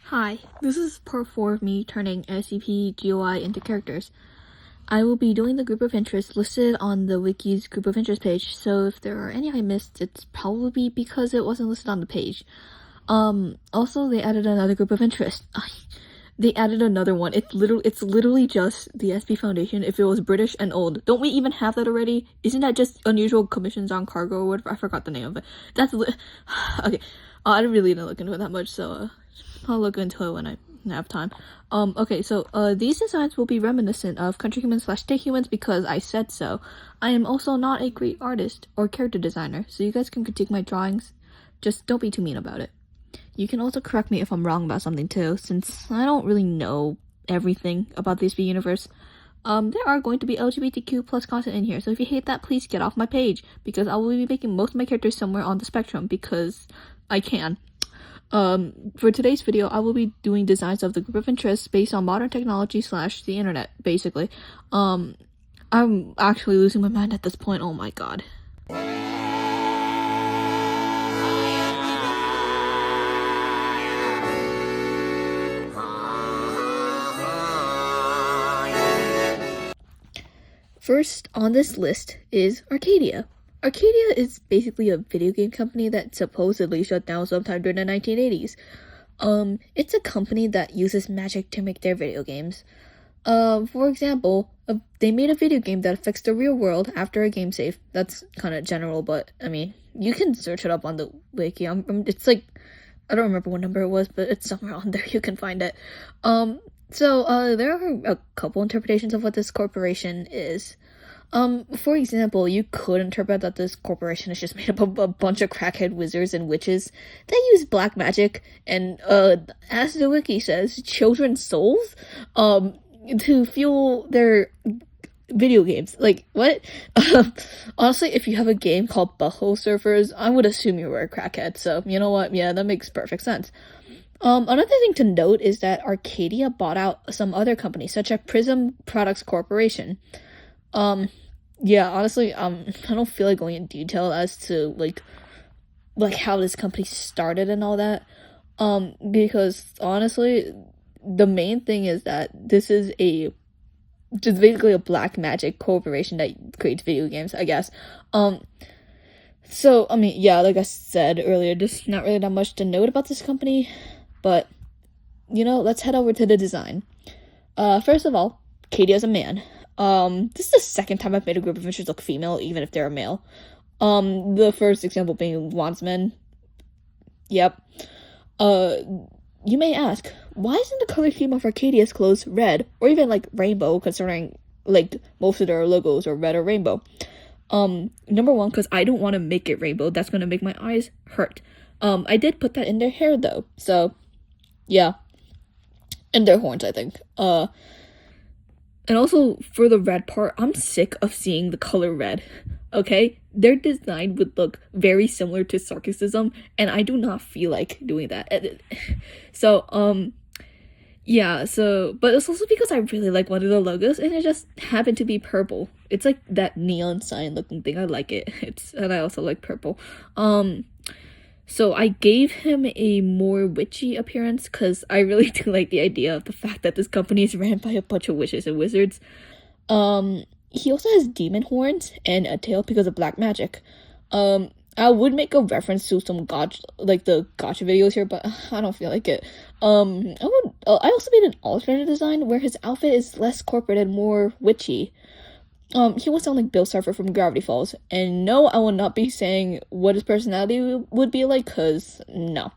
Hi, this is part 4 of me turning SCP GoI into characters. I will be doing the group of interest listed on the wiki's group of interest page, so if there are any I missed, it's probably because it wasn't listed on the page. Also, they added another group of interest. They added another one. It's literally just the SP Foundation if it was British and old. Don't we even have that already? Isn't that just unusual commissions on cargo or whatever? I forgot the name of it. Okay. I didn't really look into it that much, so I'll look into it when I have time. Okay, so these designs will be reminiscent of Country Humans / Stay Humans because I said so. I am also not a great artist or character designer, so you guys can critique my drawings. Just don't be too mean about it. You can also correct me if I'm wrong about something too, since I don't really know everything about the SP universe. There are going to be LGBTQ plus content in here, so if you hate that, please get off my page, because I will be making most of my characters somewhere on the spectrum, because I can. For today's video, I will be doing designs of the group of interest based on modern technology / the internet, basically. I'm actually losing my mind at this point, oh my god. First on this list is Arcadia. Arcadia is basically a video game company that supposedly shut down sometime during the 1980s. It's a company that uses magic to make their video games. For example, they made a video game that affects the real world after a game save. That's kind of general, but I mean, you can search it up on the wiki. It's like, I don't remember what number it was, but it's somewhere on there. You can find it. So there are a couple interpretations of what this corporation is. For example, you could interpret that this corporation is just made up of a bunch of crackhead wizards and witches that use black magic and, as the wiki says, children's souls, to fuel their video games. Like, what? Honestly, if you have a game called Butthole Surfers, I would assume you were a crackhead, so, you know what? Yeah, that makes perfect sense. Another thing to note is that Arcadia bought out some other companies, such as Prism Products Corporation. Yeah, honestly, I don't feel like going in detail as to, like how this company started and all that, because, honestly, the main thing is that this is just basically a black magic corporation that creates video games, I guess. So, I mean, yeah, like I said earlier, just not really that much to note about this company. But, you know, let's head over to the design. First of all, Katie as a man. This is the second time I've made a group of interest look female, even if they're a male. The first example being Wandsman. Yep. You may ask, why isn't the color scheme of Arcadia's clothes red, or even, like, rainbow, considering, like, most of their logos are red or rainbow? Number one, because I don't want to make it rainbow. That's going to make my eyes hurt. I did put that in their hair, though, so, yeah. And their horns, I think. And also, for the red part, I'm sick of seeing the color red, okay? Their design would look very similar to Sarcasm, and I do not feel like doing that. So, yeah, but it's also because I really like one of the logos, and it just happened to be purple. It's like that neon sign looking thing. I like it. And I also like purple. So I gave him a more witchy appearance because I really do like the idea of the fact that this company is ran by a bunch of witches and wizards. He also has demon horns and a tail because of black magic. I would make a reference to some the gotcha videos here, but I don't feel like it. I also made an alternate design where his outfit is less corporate and more witchy. He would sound like Bill Surfer from Gravity Falls. And no, I will not be saying what his personality would be like, cause no.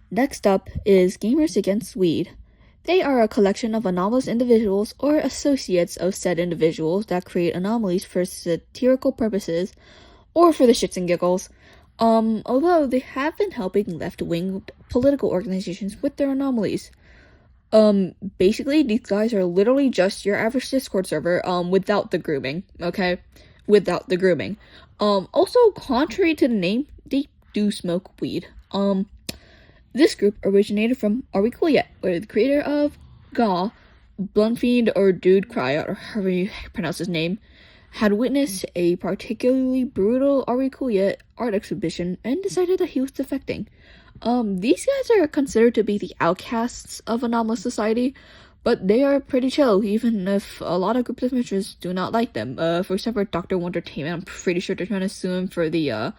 Next up is Gamers Against Weed. They are a collection of anomalous individuals or associates of said individuals that create anomalies for satirical purposes or for the shits and giggles. Although they have been helping left-wing political organizations with their anomalies. Basically, these guys are literally just your average Discord server, without the grooming, okay? Without the grooming. Also, contrary to the name, they do smoke weed. This group originated from Are We Cool Yet, where the creator of GoI Blunfiend or Dude Cry, or however you pronounce his name, had witnessed a particularly brutal Arcadia art exhibition and decided that he was defecting. These guys are considered to be the outcasts of anomalous society, but they are pretty chill, even if a lot of groups of interest do not like them. For example, Dr. Wondertainment, I'm pretty sure they're trying to sue him for the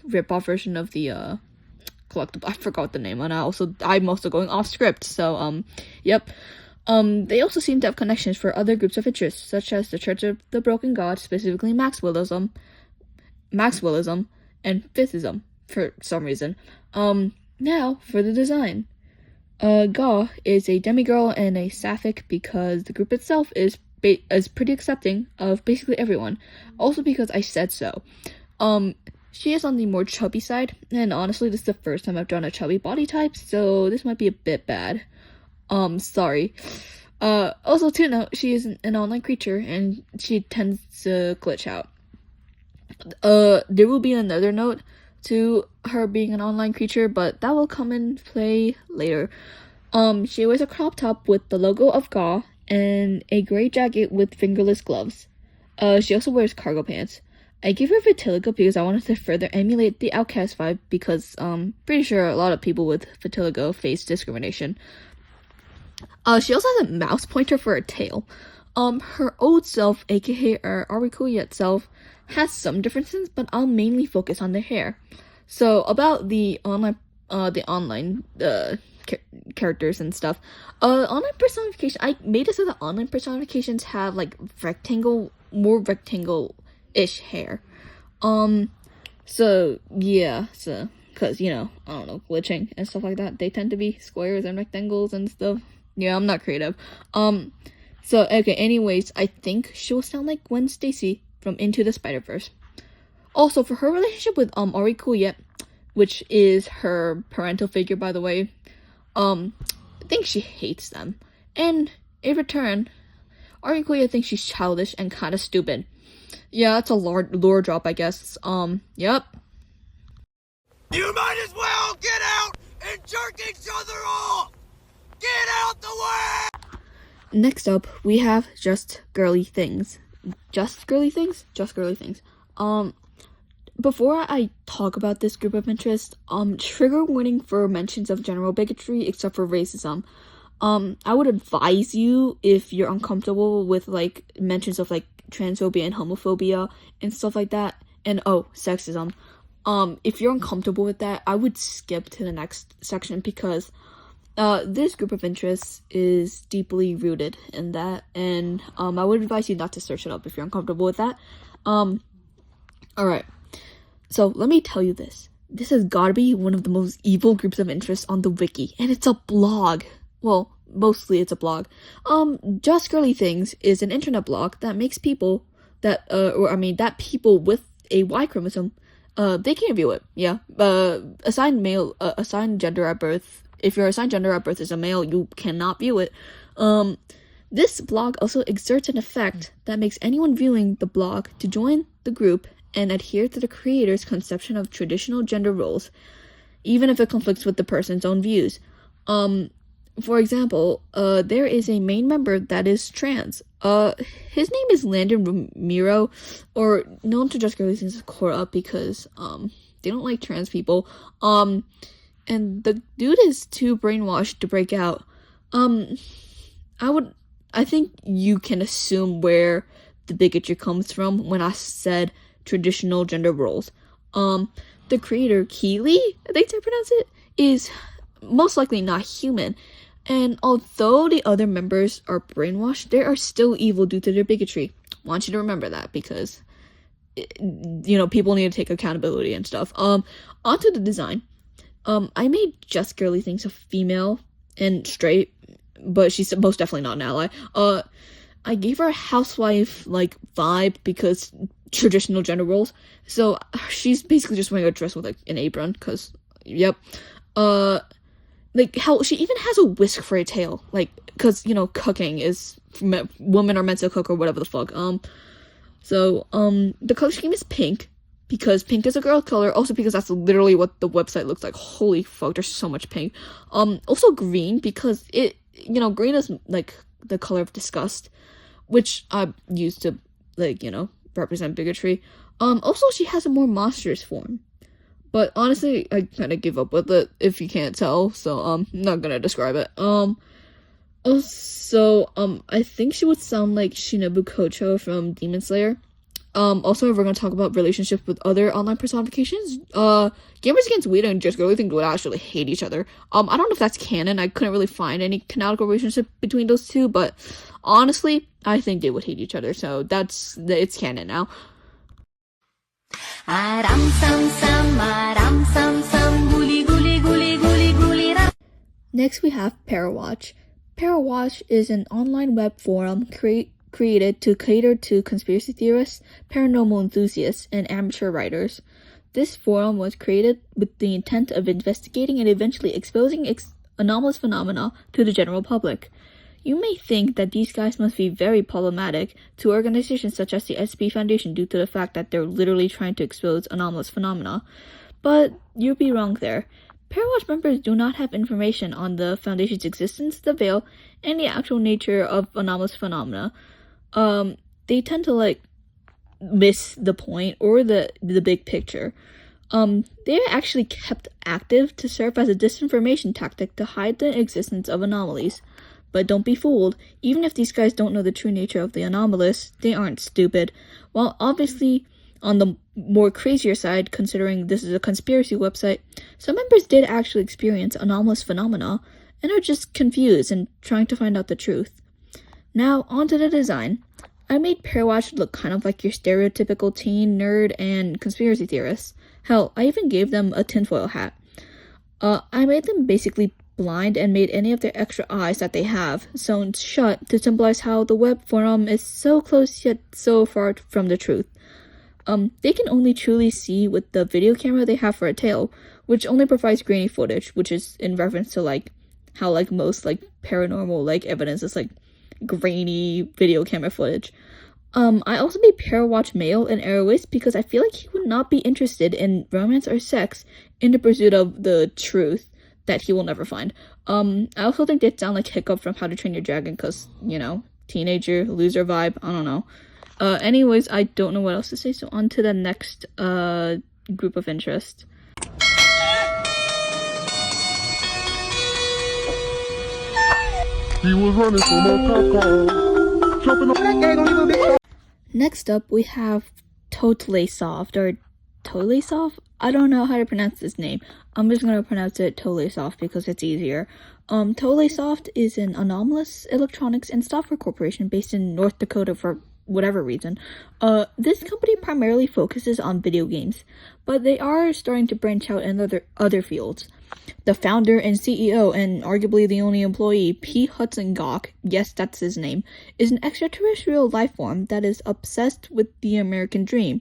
rip-off version of the, collectible. I forgot the name, and I'm also going off script, so, yep. They also seem to have connections for other groups of interest, such as the Church of the Broken God, specifically Maxwellism, and Fifithism, for some reason. Now, for the design. Ga is a demigirl and a sapphic because the group itself is pretty accepting of basically everyone. Also because I said so. She is on the more chubby side, and honestly, this is the first time I've drawn a chubby body type, so this might be a bit bad. Sorry. Also to note, she is an online creature, and she tends to glitch out. There will be another note to her being an online creature, but that will come in play later. She wears a crop top with the logo of Ga and a gray jacket with fingerless gloves. She also wears cargo pants. I gave her vitiligo because I wanted to further emulate the outcast vibe because pretty sure a lot of people with vitiligo face discrimination. She also has a mouse pointer for a tail. Her old self, aka her Arcadia itself, has some differences, but I'll mainly focus on the hair. So about the online characters and stuff. Online personification. I made it so that online personifications have like more rectangle-ish hair. So yeah, cause I don't know, glitching and stuff like that. They tend to be squares and rectangles and stuff. Yeah, I'm not creative. So okay. Anyways, I think she'll sound like Gwen Stacy from Into the Spider-Verse. Also, for her relationship with Arcadia, which is her parental figure, by the way, I think she hates them. And in return, Arcadia thinks she's childish and kind of stupid. Yeah, that's a lore drop, I guess. Yep. You might as well get out and jerk each other off! Get out the way! Next up, we have Just Girly Things. Just Girly Things? Just Girly Things. Before I talk about this group of interest, trigger warning for mentions of general bigotry except for racism. I would advise you, if you're uncomfortable with, like, mentions of, like, transphobia and homophobia and stuff like that, and, sexism. If you're uncomfortable with that, I would skip to the next section because, this group of interests is deeply rooted in that, and, I would advise you not to search it up if you're uncomfortable with that. Alright. So, let me tell you this. This has gotta be one of the most evil groups of interest on the wiki, and it's a blog. Well, mostly it's a blog. Just Girly Things is an internet blog that makes people that people with a Y chromosome, they can view it, yeah. Assigned gender at birth, if your assigned gender at birth is a male, you cannot view it. This blog also exerts an effect that makes anyone viewing the blog to join the group and adhere to the creator's conception of traditional gender roles, even if it conflicts with the person's own views. For example, there is a main member that is trans. His name is Landon Ramiro, or known to Just Girly Things as Cora, because, they don't like trans people. And the dude is too brainwashed to break out. I think you can assume where the bigotry comes from when I said traditional gender roles. The creator, Keely, I think I pronounce it, is most likely not human. And although the other members are brainwashed, they are still evil due to their bigotry. I want you to remember that because, people need to take accountability and stuff. Onto the design. I made Just Girly Things a female and straight, but she's most definitely not an ally. I gave her a housewife, like, vibe because traditional gender roles. So she's basically just wearing a dress with, like, an apron, because, yep. Like, hell, she even has a whisk for a tail, like, because, cooking is, women are meant to cook or whatever the fuck. The color scheme is pink, because pink is a girl color, also because that's literally what the website looks like. Holy fuck, there's so much pink. Also green, because green is like the color of disgust, which I used to represent bigotry. Also she has a more monstrous form. But honestly, I kind of give up with it if you can't tell, so I'm not gonna describe it. Also, I think she would sound like Shinobu Kocho from Demon Slayer. Also, if we're gonna talk about relationships with other online personifications, Gamers Against Weed and Just Girly think would actually hate each other. I don't know if that's canon. I couldn't really find any canonical relationship between those two, but honestly, I think they would hate each other. So it's canon now. Next, we have Parawatch. Parawatch is an online web forum created to cater to conspiracy theorists, paranormal enthusiasts, and amateur writers. This forum was created with the intent of investigating and eventually exposing anomalous phenomena to the general public. You may think that these guys must be very problematic to organizations such as the SCP Foundation due to the fact that they're literally trying to expose anomalous phenomena, but you'd be wrong there. Parawatch members do not have information on the Foundation's existence, the veil, and the actual nature of anomalous phenomena. They tend to miss the point or the big picture. They are actually kept active to serve as a disinformation tactic to hide the existence of anomalies. But don't be fooled, even if these guys don't know the true nature of the anomalous, they aren't stupid. While obviously on the more crazier side, considering this is a conspiracy website, some members did actually experience anomalous phenomena and are just confused and trying to find out the truth. Now, onto the design. I made Parawatch look kind of like your stereotypical teen, nerd, and conspiracy theorist. Hell, I even gave them a tinfoil hat. I made them basically blind and made any of their extra eyes that they have sewn shut to symbolize how the web forum is so close yet so far from the truth. They can only truly see with the video camera they have for a tail, which only provides grainy footage, which is in reference to how most paranormal evidence is grainy video camera footage. I also made Parawatch male and heroist because I feel like he would not be interested in romance or sex in the pursuit of the truth that he will never find. I also think they sound like Hiccup from How to Train Your Dragon because, teenager, loser vibe, I don't know. Anyways, I don't know what else to say, so on to the next, group of interest. He was running from a cop. Next up, we have TotleighSoft, or TotleighSoft? I don't know how to pronounce this name. I'm just gonna pronounce it TotleighSoft because it's easier. TotleighSoft is an anomalous electronics and software corporation based in North Dakota for whatever reason. This company primarily focuses on video games, but they are starting to branch out in other fields. The founder and CEO, and arguably the only employee, P. Hudson Gawk, yes, that's his name, is an extraterrestrial life form that is obsessed with the American dream.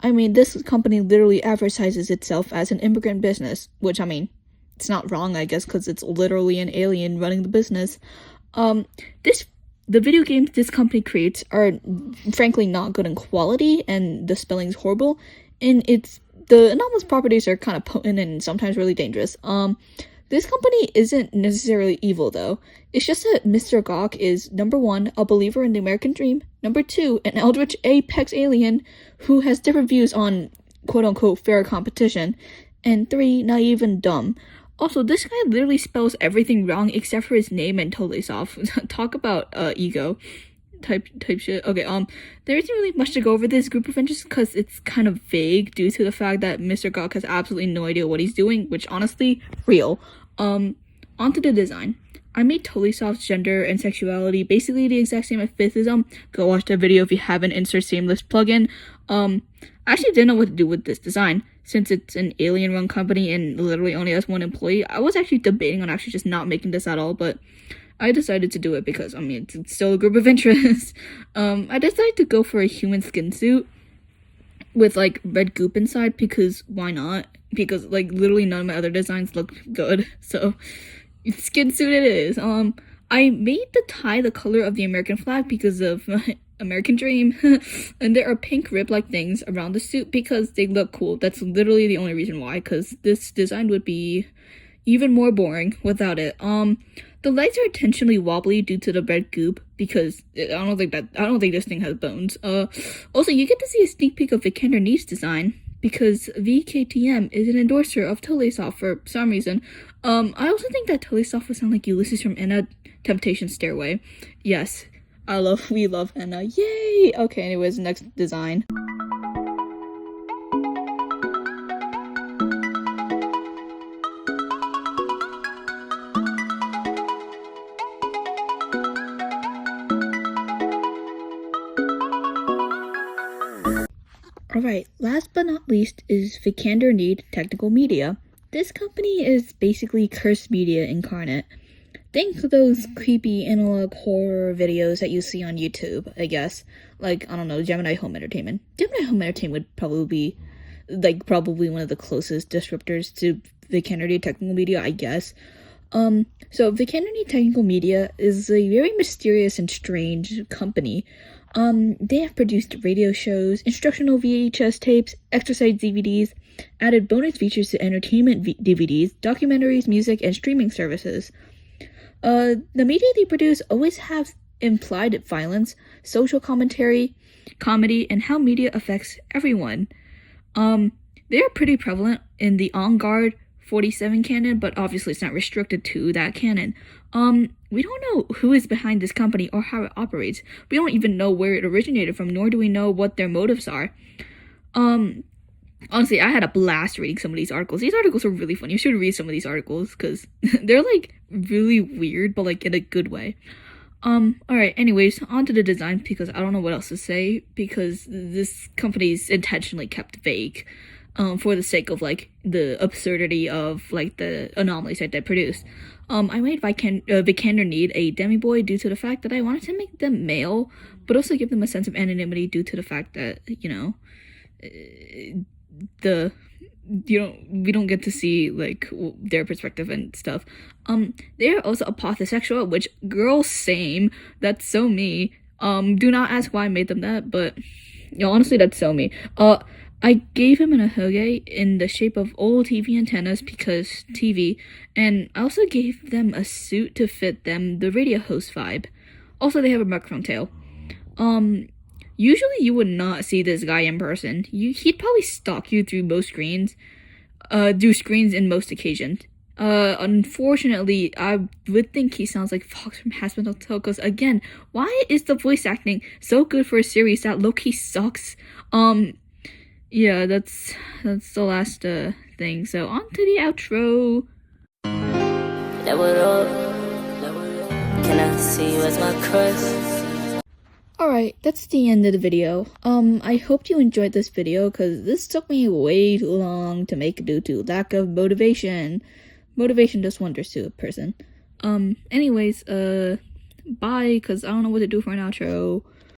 I mean, this company literally advertises itself as an immigrant business, which, it's not wrong, I guess, because it's literally an alien running the business. The video games this company creates are frankly not good in quality, and the spelling's horrible, and the anomalous properties are kind of potent and sometimes really dangerous. This company isn't necessarily evil, though. It's just that Mr. Gawk is, number 1, a believer in the American dream, number 2, an eldritch apex alien who has different views on quote-unquote fair competition, and 3, naive and dumb. Also, this guy literally spells everything wrong except for his name and TotleiSoft. Talk about ego type shit. Okay, there isn't really much to go over this group of interests because it's kind of vague due to the fact that Mr. Gawk has absolutely no idea what he's doing, which honestly, real. Onto the design. I made TotleiSoft's gender and sexuality basically the exact same as Fifithism. Go watch the video if you haven't. Insert Seamless plugin. I actually didn't know what to do with this design. Since it's an alien-run company and literally only has 1 employee, I was actually debating on actually just not making this at all, but I decided to do it because, it's still a group of interest. I decided to go for a human skin suit with, red goop inside because why not? Because, literally none of my other designs look good, so skin suit it is. I made the tie the color of the American flag because of American dream, and there are pink rib-like things around the suit because they look cool. That's literally the only reason why, because this design would be, even more boring without it. The lights are intentionally wobbly due to the red goop because I don't think this thing has bones. Also you get to see a sneak peek of Vikander-Kneed's design because VKTM is an endorser of TotleighSoft for some reason. I also think that TotleighSoft would sound like Ulysses from Anna Temptation Stairway. Yes, we love Anna. Yay! Okay, anyways, next design. Alright, last but not least is Vikander-Kneed Technical Media. This company is basically cursed media incarnate. Think of those creepy analog horror videos that you see on YouTube, I guess. Like, I don't know, Gemini Home Entertainment. Gemini Home Entertainment would probably be, probably one of the closest disruptors to Vikander-Kneed Technical Media, I guess. So Vikander-Kneed Technical Media is a very mysterious and strange company. They have produced radio shows, instructional VHS tapes, exercise DVDs, added bonus features to entertainment DVDs, documentaries, music, and streaming services. The media they produce always have implied violence, social commentary, comedy, and how media affects everyone. They are pretty prevalent in the On Guard 47 canon, but obviously it's not restricted to that canon. We don't know who is behind this company or how it operates. We don't even know where it originated from, nor do we know what their motives are. Honestly, I had a blast reading some of these articles. These articles are really fun. You should read some of these articles, because they're, really weird, but, in a good way. Alright, anyways, on to the design, because I don't know what else to say, because this company's intentionally kept vague. For the sake of, the absurdity of, the anomalies that they produce. I made Vikander-Kneed a demi-boy due to the fact that I wanted to make them male, but also give them a sense of anonymity due to the fact that, we don't get to see, their perspective and stuff. They're also apothosexual, which, girl, same. That's so me. Do not ask why I made them that, but, honestly, that's so me. I gave him an ahoge in the shape of old TV antennas because TV, and I also gave them a suit to fit them, the radio host vibe. Also, they have a microphone tail. Usually you would not see this guy in person. He'd probably stalk you through most screens, in most occasions. Unfortunately, I would think he sounds like Fox from Hazbin Hotel, because again, why is the voice acting so good for a series that low-key sucks? Yeah, that's the last thing. So on to the outro. Can I see you as my crush? Alright, that's the end of the video. I hope you enjoyed this video, because this took me way too long to make due to lack of motivation. Motivation does wonders to a person. Anyways, bye, because I don't know what to do for an outro.